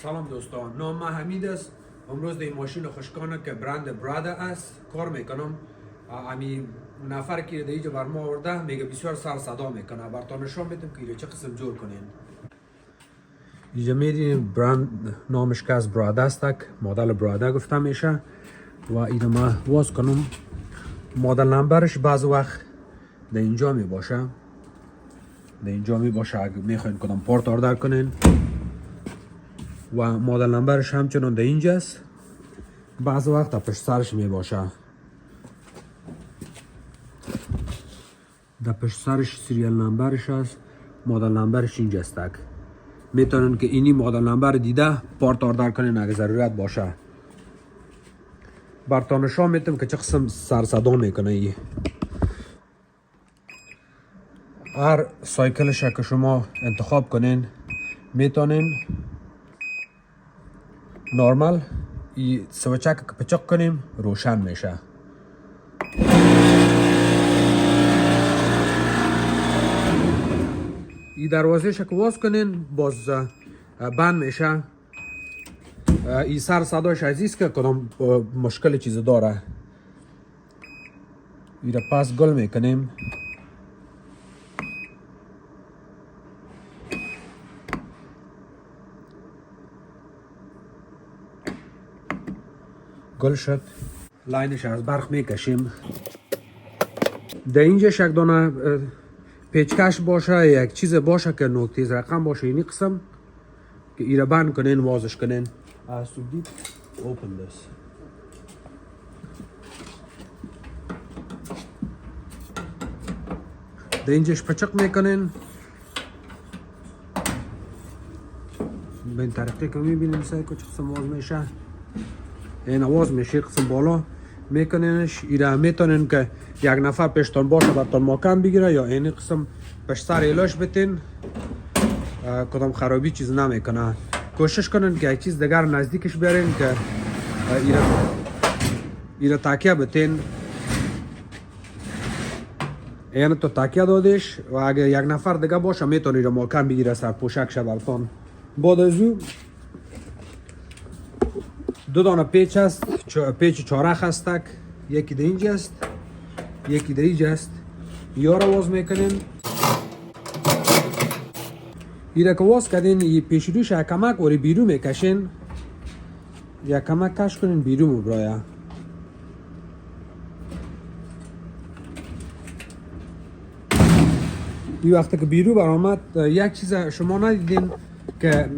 سلام دوستان، نام من حمید است. امروز در ماشین خشکانه که برند برادا است کار میکنم. امی نفر که در اینجا بر ما آورده میگه بسیار سر صدا میکنه. براتون نشون میدم که چه قسم جور کنین. اینجا میدین برند نامش که از برادا است، مدل برادا گفته میشه و اینو ما واز کنم. مدل نمبرش بعض وقت در اینجا می باشه. در اینجا می باشه اگه میخواین کدام پارت آردر کنین. و مدل نمبرش همچنان در اینجاست. بعض وقت در پشت سرش می باشه. در پشت سرش سریال نمبرش هست. مدل نمبرش اینجاست. میتونن که اینی مدل نمبر دیده پارت آردر کنین اگه ضرورت باشه. براتون نشون میدم که چه قسم سر صدا میکنه. ای هر سایکلش که شما انتخاب کنین میتونین نورمال ای سوچک که پچک کنیم روشن میشه. ای دروازهش که باز کنین باز بند میشه. ای سر صداش عزیز که کدام مشکل چیز داره. ای را پس گل میکنیم. گل شد. لاینش از برق میکشیم. در اینجا یک دانه پیچکش باشه، یک چیز باشه که نقطه رقم باشه. اینی قسم که ایره بند کنین وازش کنین. As to deep, open this. در اینجاش پچک میکنین. به این طریقه که میبینیم سعی که چه قسم واز میشه. این آواز میشه قسم بالا میکنینش. ایره میتونین که یک نفر پشتون باشه براتون ماکم بگیره یا این قسم پشت سر ایلاش بتین کدام خرابی چیز نمیکنه. کوشش کنین که یک چیز دیگر نزدیکش بیارین که ایره تاکیه بتین. این تو تاکیه دادش و اگه یک نفر دیگه باشه میتونه ایره ماکم بگیره سر پوشک شه براتون. بعد از او دو دانه پیچ هست، پیچ چارخ هست. یکی در اینجا است، یکی در اینجا است. یا را واز میکنین. ایره که واز کردین ای پیش روش یک کمک وری بیرون میکشین. یک کمک کش کنین بیرون مبرایه. این وقتی که بیرون برآمد یک چیز شما ندیدین که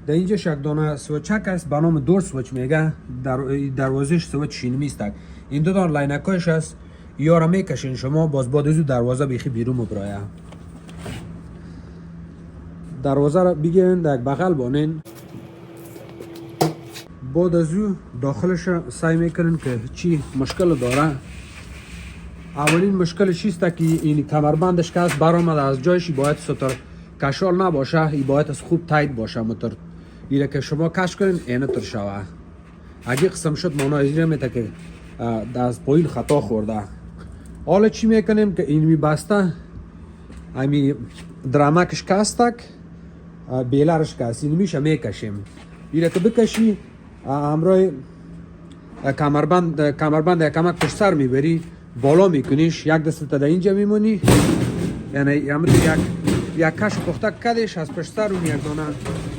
در اینجا یک دانه سوچک است به نام دور سوچ میگه. دروازهش سوچ شینمی است. این دو دانه لاینکایش است. یا را میکشین شما باز بعد از او دروازه بیخی بیرون مبرایه. دروازه را بگیرین در یک بغل بانین. بعد از او داخلش سعی میکنین که چی مشکل داره. اولین مشکل چیست که این کمربندش که هست برآمده از جایش. باید سوتر کشال نباشه. ای باید از خوب تایت باشه موتور. ایره که شما کش کنین اینه تر شوه. اگه قسم شد مانا ازیره میته که از پایین خطا خورده. حالا چی میکنیم که این میبسته امی درامکش کستک بیلرش کست. این میشه میکشیم. ایره که بکشی همراه کمربند یک کمک پشت سر میبری بالا میکنیش. یک دست تا در اینجا میمونی. یعنی همون یک کش پخته کدش از پشت سر اون یک دانه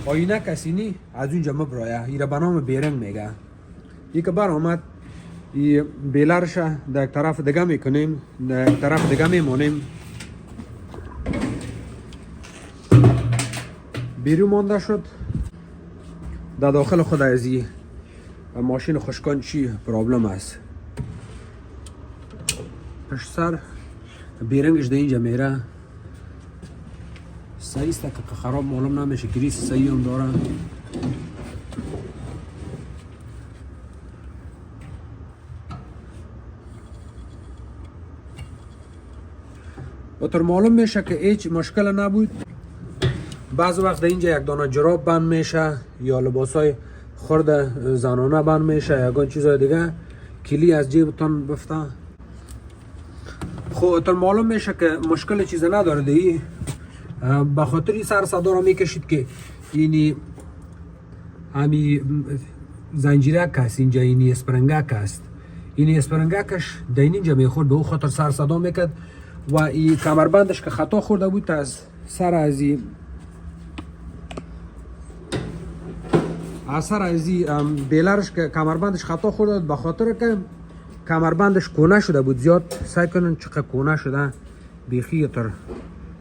آینه کسینی از اونجا مبرایه. ایره به نام بیرنگ میگه. ای که بر آمد ای بیلرش در یک طرف دیگه میکنیم، در یک طرف دیگه میمونیم. بیرون مانده شد. در داخل خود از این ماشین خشکان چی پرابلم است. پشت سر بیرنگش در اینجا میره. صحیح است که خراب معلوم نمیشه. گریس صحیح هم داره. و طور معلوم میشه که هیچ مشکل نبود. بعض وقت در اینجا یک دانه جراب بند میشه یا لباسای خرد زنانه بند میشه یا چیزای دیگه. کلی از جیبتون بفته. خب طور معلوم میشه که مشکل چیز نداره. به خاطر این سر صدا را میکشید که اینی همی زنجیرک هست اینجا، اینی اسپرنگک هست. اینی اسپرنگکش دین اینجا میخورد، به او خاطر سر صدا میکرد و این کمربندش که خطا خورده بود از سر از بیلرش که کمربندش خطا خورده بود، به خاطر که کمربندش کونه شده بود. زیاد سعی کنن چقدر کونه شده بیخی تر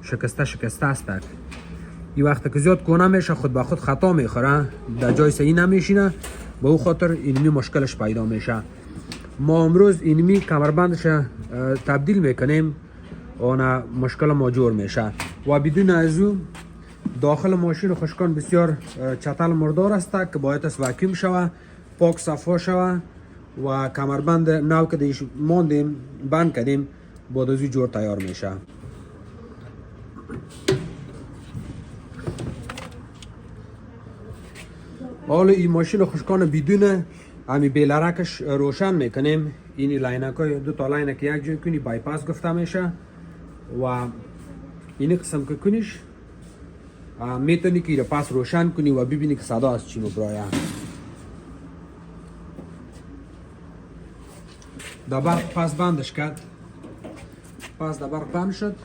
شکسته است. این وقت که زیاد کونه میشه خود به خود خطا میخوره، در جای صحیح نمیشینه، به او خاطر اینمی مشکلش پیدا میشه. ما امروز اینمی کمربندش تبدیل میکنیم و مشکل ما جور میشه. و بدون از اون داخل ماشین خشکان بسیار چتل مردار است که باید از واکیوم شوه، پاک صفا شوه و کمربند نو که دیش ماندیم بند کردیم بعد از جور تیار میشه. حالا این ماشین خشکان بدون همی بیلرکش روشن میکنیم. اینی لاینک های دو تا لاینک یک جای کنی بایپاس گفته میشه و اینی قسم که کنیش میتونی که پس روشن کنی و ببینی که صدا از چی مبرایه. در برق پس بندش کرد، پس در برق بند شد،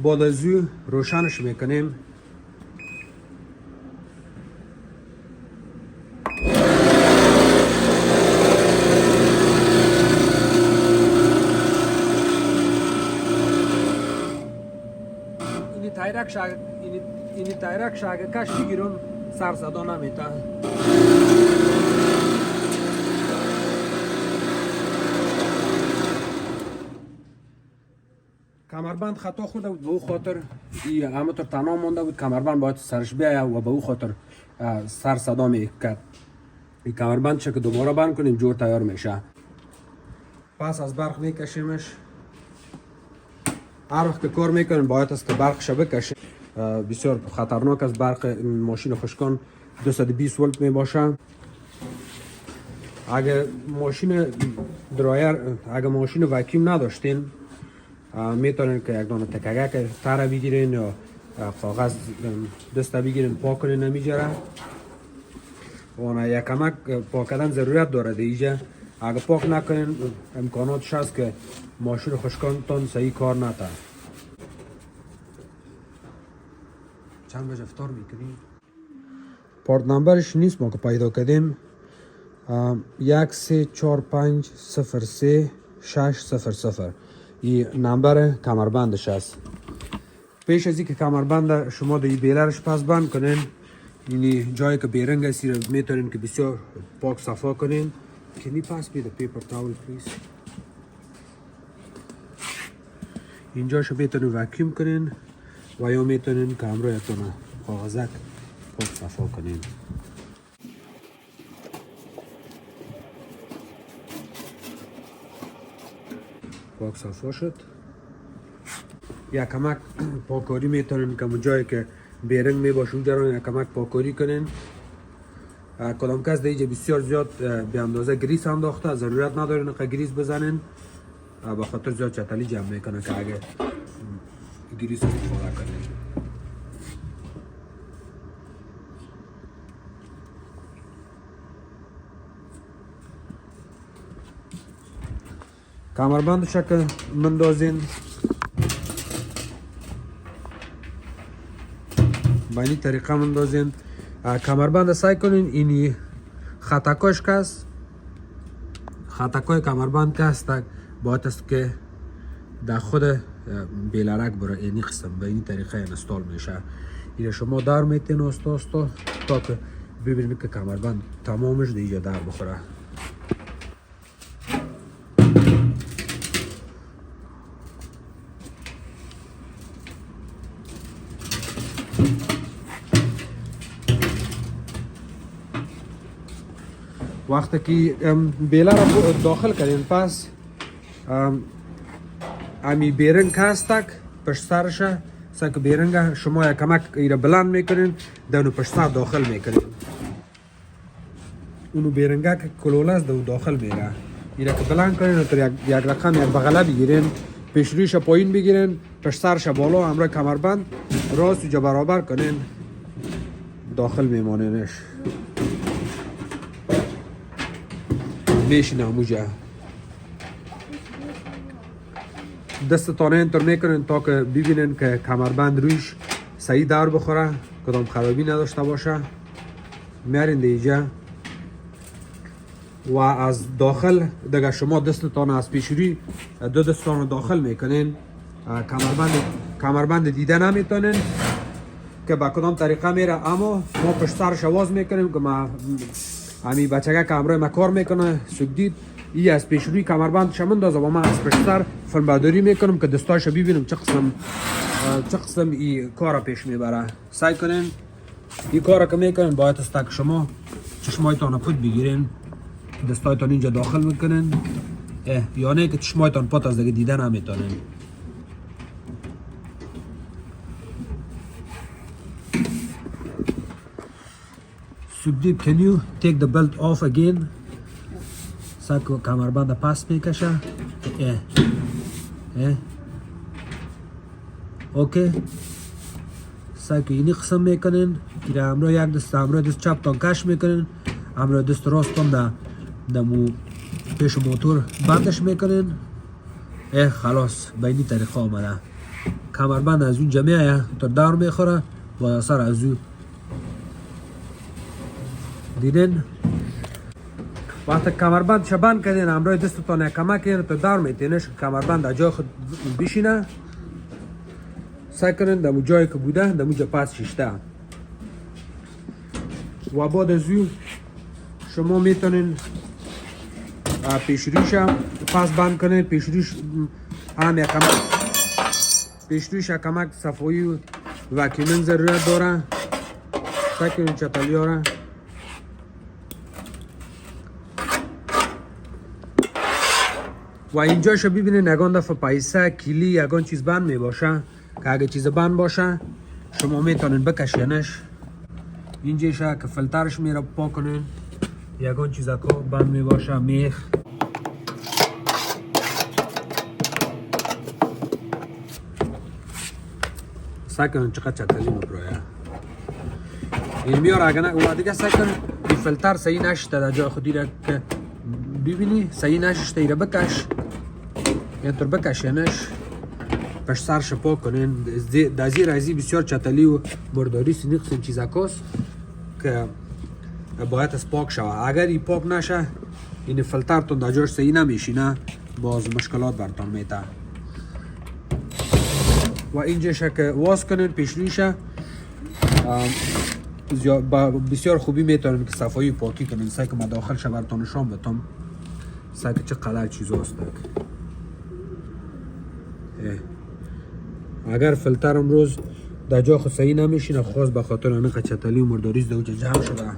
بعد از روشنش میکنیم. اینی تایرک شاگه کش بگیرم سر صدا نمیته. کمربند خطا خورده بود، به او خاطر همونطور تنها مانده بود. کمربند باید سرش بیایه و به او خاطر سر صدا میکرد. این کمربند که دوباره بند کنیم جور تیار میشه. پس از برق میکشیمش. هر وقت که کار میکنیم باید است که برقش بکشیم. بسیار خطرناک است برق ماشین خشکان 220 ولت می باشه. اگه ماشین درایر، اگه ماشین واکیوم نداشتین میتونین که یک دانه تکگک تر بگیرین یا کاغذ دسته بگیرین پاک کنین نمیجره. و یک کمک پاک کردن ضرورت داره دیگه. اگه پاک نکنین امکاناتش هست که ماشین خشکان تان صحیح کار نته. چند بجه افطار میکنی؟ پارت نمبرش نیست ما که پیدا کردیم. 134503 این نمبر کمربندش است. پیش از اینکه کمربند شما در بیلرش پس بند کنین، یعنی جایی که بیرنگ است رو میتونین که بسیار پاک صفا کنین. Can you pass me the paper towel please؟ اینجاشو میتونین واکیوم کنین و یا میتونین که همراهتون کاغذک پاک صفا کنین. پاک صفا شد. یا کمک پاکاری میتونین که جایی که بیرنگ میباشه اونجا رو کمک پاکاری کنین. کدام کس دیگه بسیار زیاد به اندازه گریس انداخته، ضرورت ندارین که گریس بزنین، به خاطر زیاد چتلی جمع میکنه که اگه گریس استفاده کنین. کمربند شکل مندازین. با این طریقه مندازین. کمربند سعی کنین اینی خطاکاش که است، خطاکای کمربند که است باید است که در خود بیلرک برای اینی قسم به این طریقه انستال میشه. این شما در میتین استا تا که ببینید که کمربند تمامش دیگه در بخوره. وقتی که بیلر رو داخل کردین پس امی بیرنگ هستک پشت سرشه سک بیرنگ شما یک کمک ایره بلند میکنین دونو پشت سر داخل میکنین. اونو بیرنگه که کلوله است دو داخل میره. ایره که بلند کنین تا یک رقم یک بغله بگیرین، پیش رویش پایین بگیرین، پشت سرش بالا، همراه کمربند راست جا برابر کنین. داخل میماننش میشینه همونجا دستتان اینطور میکنین تا که ببینین که کمربند رویش صحیح دور بخوره کدام خرابی نداشته باشه میارین دیجا و از داخل دیگه شما دستتان از پیشوری دو دستتان رو داخل میکنین کمربند دیده نمیتونین که با کدام طریقه میره اما ما پشت سرش آواز میکنیم که ما همی بچگه که امروی ما کار میکنه سگدید ای از پیشروی کمربند شمن دازه و ما از پشت سر فیلمبرداری میکنم که دستایش ببینم چه قسم ای کار پیش میبره سعی کنین ای کار که میکنین باید است که شما چشمایتان پود بگیرین دستایتان اینجا داخل میکنین یا نه که چشمایتان پات از دیگه دیده نمیتونین Subdeep, can you take the belt off again? ساکو کمربند پاس میکشه اوکی ساکو اینی قسم میکنین که امرو یک دست امرو دست چپ تان کش میکنین امرو دست راست تان دمو پیش موتور بندش میکنین خلاص به اینی طریقه آمده کمربند از اون جمعه تا دور میخوره و سر از اون دیدین وقتی کمربند شبند کردین امروی دستتان کمک کردین تو دور میتینش کمربند در جای خود بشینه سعی کنین در جایی که بوده در جا پس ششته و بعد از او شما میتونین پیشرویش پس بند کنین پیشرویش هم یک کمک پیشرویش کمک صفایی و وکیومن ضرورت داره سعی کنین چطلی ها را و اینجاش ببینین یگان دفعه پیسه کلی یگان چیز بند می باشه که اگه چیز بند باشه شما میتونین بکشینش اینجاش که فلترش میره پاک کنین یگان چیز که بند می باشه میخ سعی کنین چقدر چطلی مبرویه این میاره اگه نه و دیگه سعی کنین این فلتر صحیح نشته در جای خودی را که ببینی صحیح نشته ایره بکش اینطور بکشینش پشت سرش پاک کنین در زیر ازی بسیار چتلی و برداری سینی قسم چیزکاست که باید از پاک شود اگر این پاک نشه این فلترتون در جاش صحیح نمیشینه باز مشکلات برتان میته و اینجاش که واز کنین پیشرویشه بسیار خوبی میتونین که صفایی پاکی کنین سعی که مداخل شه برتان نشان بتم سعی که چه قدر چیز هست اگر فلتر امروز در جا خود صحیح نمیشینه خاص به خاطر انقه چتلی و مرداریز در اوجه جمع شده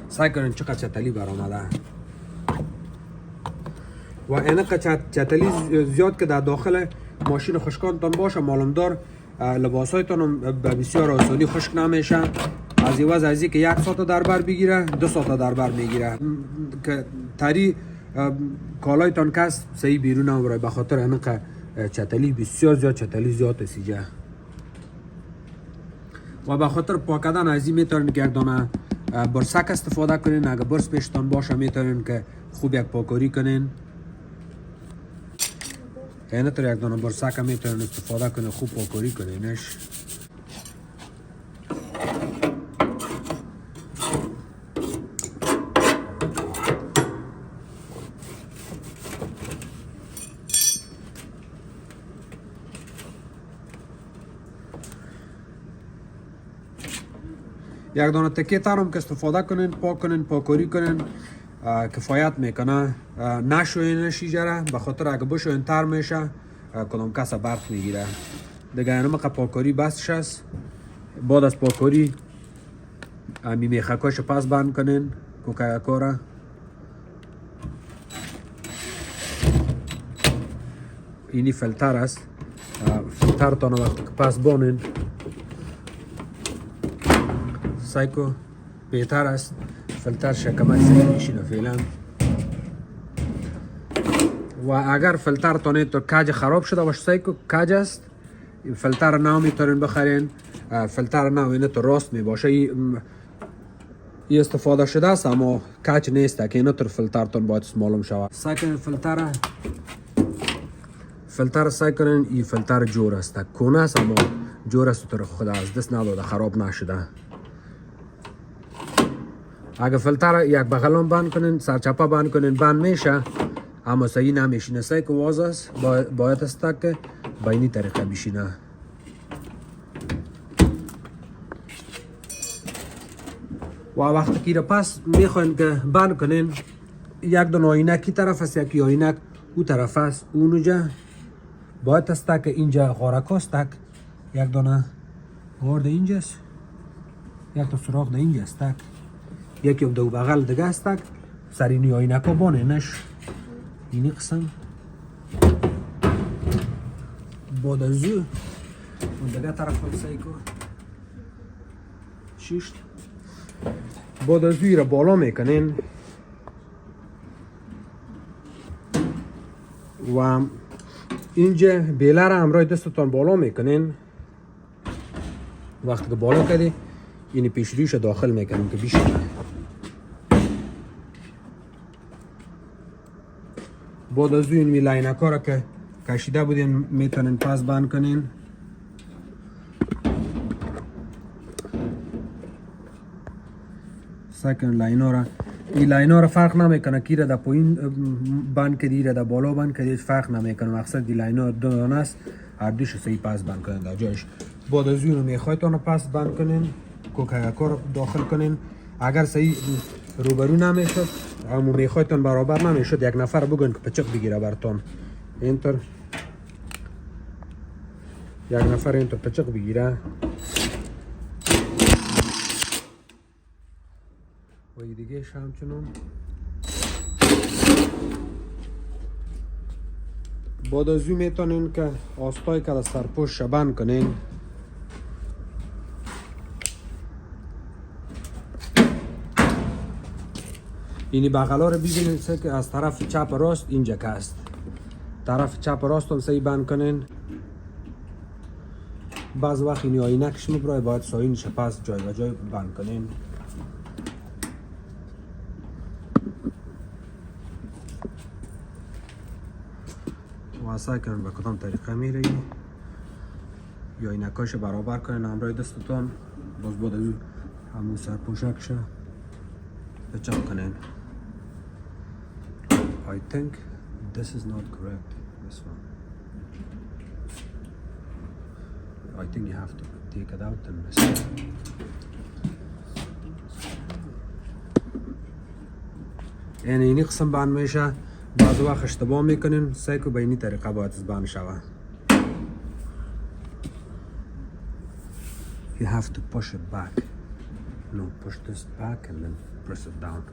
سعی کنین چقدر چتلی برآمده و انقه چتلی زیاد که در داخل ماشین خشکانتان باشه معلومدار لباسایتان به بسیار آسانی خشک نمیشه از عوض ازی که 1 ساعت در بر بگیره 2 ساعت در بر میگیره که تری کالایتان کس صحیح بیرون نمیبره به خاطر انقه چتلی بسیار زیاد چتلی زیاد سیجه و به خاطر پاکدن ازی میتونین که یک دانه برسک استفاده کنین اگر برس پیشتان باشه میتونین که خوب یک پاکاری کنین اینطور یک دانه برسک هم میتونین استفاده کنین خوب پاکاری کنینش یک دانه تکیه ترم که استفاده کنین پاک کنین پاکاری کنین کفایت میکنه نشوین شیجره به خاطر اگه بشوین تر میشه کدام کس برق میگیره دیگه اینم که پاکاری بسش است بعد از پاکاری می میخکاش پس بند کنین کوکا کاره اینی فلتر است فلتر تانو وقتی که پس بانین سایکو بهتر است فلتر شکمک سری میشینه فعلا و اگر فیلتر تونه تو کج خراب شده باشه سعی کو کج است فیلتر نو میتونین بخرین فیلتر نو اینه تو راست می باشه این استفاده شده است اما کج نیست که اینه تو فیلتر تون باید معلوم شود سعی کنین فیلتر سعی کنین این فیلتر جور است کونه است اما جور است تو خود از دست نداده خراب نشده اگر فیلتر یک بغلان بند کنین سرچپه بند کنین بند میشه اما صحیح نمیشینه سعی که واز است باید است که با اینی طریقه بشینه و وقتی که پس میخواین که بند کنین یک دونه آینک کی طرف است یکی آینک او طرف است اونجا باید است که اینجا غارک است یک دونه غارد اینجاست یک تا سراغ ده اینجا است یکی دو بغل دیگه است سرینی آینک ها بانینش اینی قسم بعد از اون دیگه طرف هم سعی کن شیشت بعد از اون را بالا میکنین و اینجا بیله را همراه دستتان بالا میکنین وقتی که بالا کردی اینی پیشرویش داخل میکنین که بیشتر بعد از این لاینک ها را که کشیده بودین میتونین پس بند کنین سکن لاین ها را این لاین ها را فرق نمیکنه کی را در پایین بند کردی را در بالا بند کردی فرق نمیکنه مقصد این لاین ها دو دانه است هر دوش صحیح پس بند کنین در جایش بعد از این میخواید آن پس بند کنین کوکایک ها را داخل کنین اگر صحیح روبرو نمیشد اما میخوایتون برابر نمیشد یک نفر بگوین که پچق بگیره برتون اینطور یک نفر اینطور پچق بگیره و دیگه همچنان بعد از اون میتونین که آستای که سرپوش شبن کنین اینی بغلا رو ببینید که از طرف چپ راست اینجا که است طرف چپ راست هم صحیح بند کنین بعض وقت اینی آینکش میبرای باید ساینش پس جای و جای بند کنین و سعی کنین به کدام طریقه میره یا آینکاش برابر کنین همراه دستتان باز بعد از همون سرپوشکش بچم کنین I think this is not correct, this one. I think you have to take it out and mess it. یعنی اینی قسم بند میشه بعض وقت اشتباه میکنین سعی که به اینی طریقه باید بند شوه You have to push it back. No, push this back and then press it down.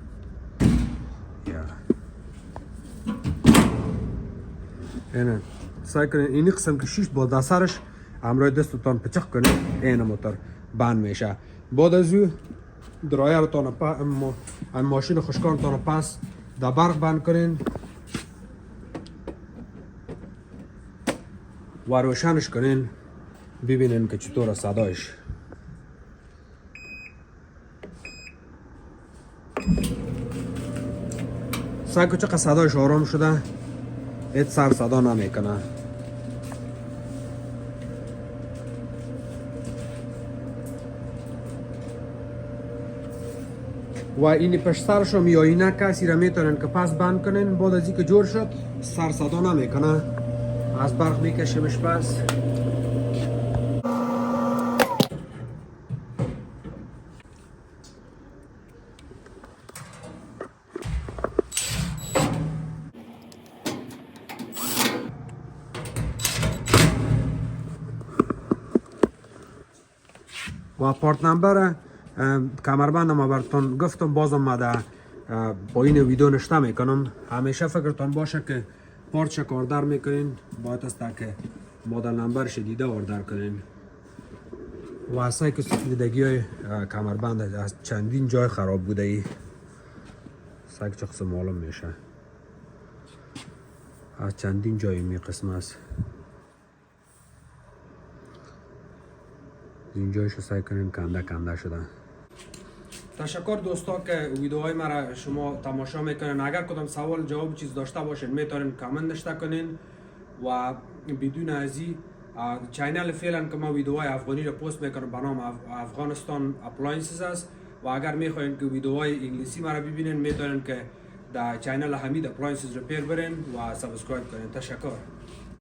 Yeah. اینه سعی کنین اینی قسم که شیش با دسترش همراه دستتان پچق کنین این موتور بند میشه بعد از او درایر تان ماشین خشکان تان پس در برق بند کنین و روشنش کنین ببینین که چطور صدایش سعی که چقدر صدایش آرام شده هیچ سر صدا نمیکنه و اینی پشت سرش هم یا اینه کسی را میتونن که پس بند کنین بعد از اینکه جور شد سر صدا نمیکنه از برق میکشیمش پس و پارت نمبر کمربند ما براتون گفتم بازم ما در پایین ویدیو نشته میکنم همیشه فکرتان باشه که پارت شک آردر میکنین باید است که مدل نمبرش دیده آردر کنین و اصلا که سفیدگی های کمربند از چندین جای خراب بوده ای سعی چه قسم معلوم میشه از چندین جای می قسم است. این جایشو سعی کنین کنده شده. تشکر دوستا که ویدیوهای مرا شما تماشا میکنین. اگر کدام سوال جواب چیز داشته باشین میتونین کامنت نوشته کنین و بدون ازی چینل فعلا که ما ویدیوهای افغانی رو پست میکنم به نام افغانستان اپلاینسز است و اگر میخواین که ویدیوهای انگلیسی مرا ببینین میتونین که در چینل حمید اپلاینسز ریپیر برین و سابسکرایب کنین. تشکر.